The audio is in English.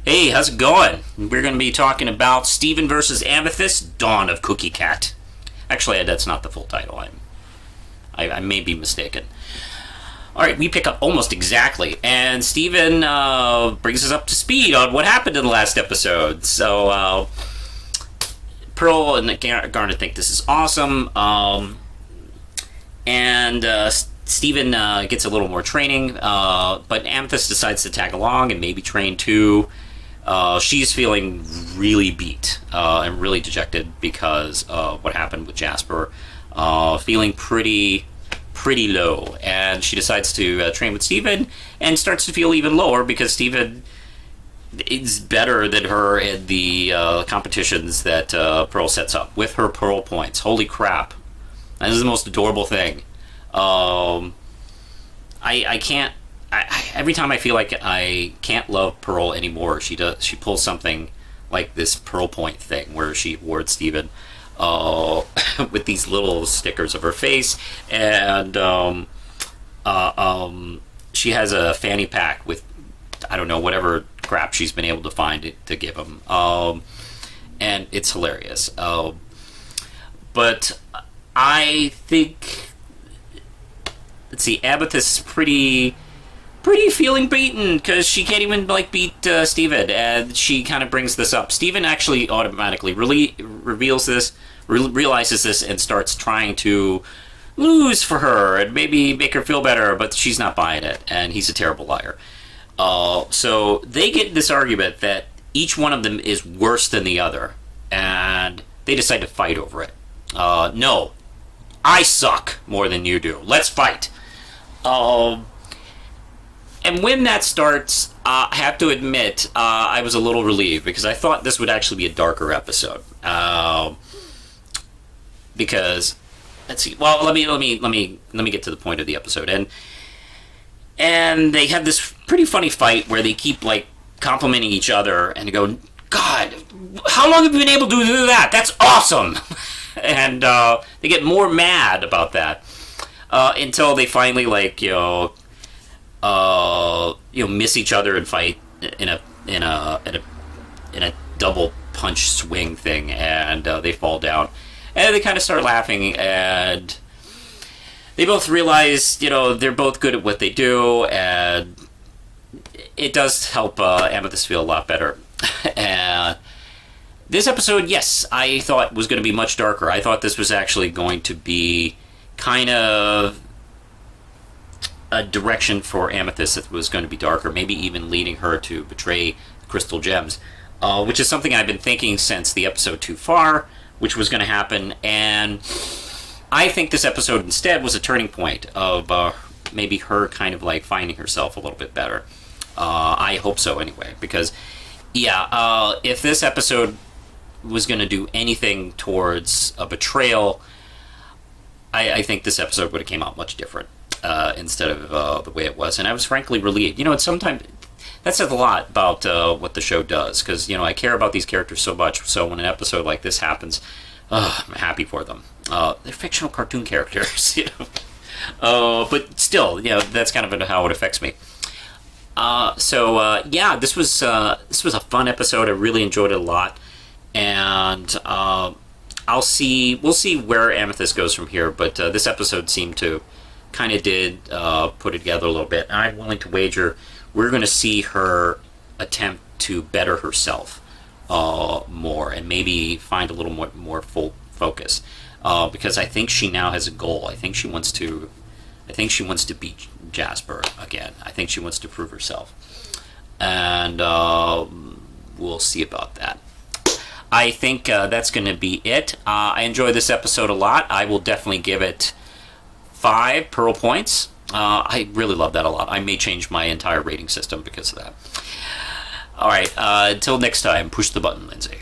Hey, how's it going? We're going to be talking about Steven versus Amethyst, Dawn of Cookie Cat. Actually, that's not the full title. I may be mistaken. All right, we pick up almost exactly, and Steven brings us up to speed on what happened in the last episode. So, Pearl and Garnet think this is awesome, and Steven gets a little more training, but Amethyst decides to tag along and maybe train too. She's feeling really beat and really dejected because of what happened with Jasper, feeling pretty low, and she decides to train with Steven and starts to feel even lower because Steven is better than her in the competitions that Pearl sets up with her Pearl points. Holy crap. This is the most adorable thing. I can't. Every time I feel like I can't love Pearl anymore, she pulls something like this Pearl Point thing where she awards Steven with these little stickers of her face, and she has a fanny pack with, I don't know, whatever crap she's been able to find to give him, and it's hilarious. But I think, let's see, Amethyst is pretty feeling beaten because she can't even beat Steven, and she kind of brings this up. Steven actually automatically realizes this and starts trying to lose for her and maybe make her feel better, but she's not buying it, and he's a terrible liar. So they get in this argument that each one of them is worse than the other, and they decide to fight over it. No, I suck more than you do. Let's fight. And when that starts, I have to admit, I was a little relieved because I thought this would actually be a darker episode. Because, let's see. Well, let me get to the point of the episode. And they have this pretty funny fight where they keep complimenting each other and go, "God, how long have you been able to do that? That's awesome!" And they get more mad about that until they finally miss each other and fight in a double punch swing thing, and they fall down, and they kind of start laughing, and they both realize they're both good at what they do, and it does help Amethyst feel a lot better. And this episode, yes, I thought was going to be much darker. I thought this was actually going to be kind of a direction for Amethyst that was going to be darker, maybe even leading her to betray Crystal Gems, which is something I've been thinking since the episode Too Far, which was going to happen, and I think this episode instead was a turning point of maybe her kind of finding herself a little bit better. I hope so anyway, because if this episode was going to do anything towards a betrayal, I think this episode would have came out much different. Instead of the way it was, and I was frankly relieved. It's sometimes that says a lot about what the show does, because I care about these characters so much. So when an episode like this happens, I'm happy for them. They're fictional cartoon characters, but still, that's kind of how it affects me. This was a fun episode. I really enjoyed it a lot, and we'll see where Amethyst goes from here. But this episode seemed to kind of did put it together a little bit. And I'm willing to wager we're going to see her attempt to better herself more, and maybe find a little more full focus, because I think she now has a goal. I think she wants to beat Jasper again. I think she wants to prove herself, and we'll see about that. I think that's going to be it. I enjoyed this episode a lot. I will definitely give it 5 Pearl points. I really love that a lot. I may change my entire rating system because of that. All right, until next time, push the button, Lindsay.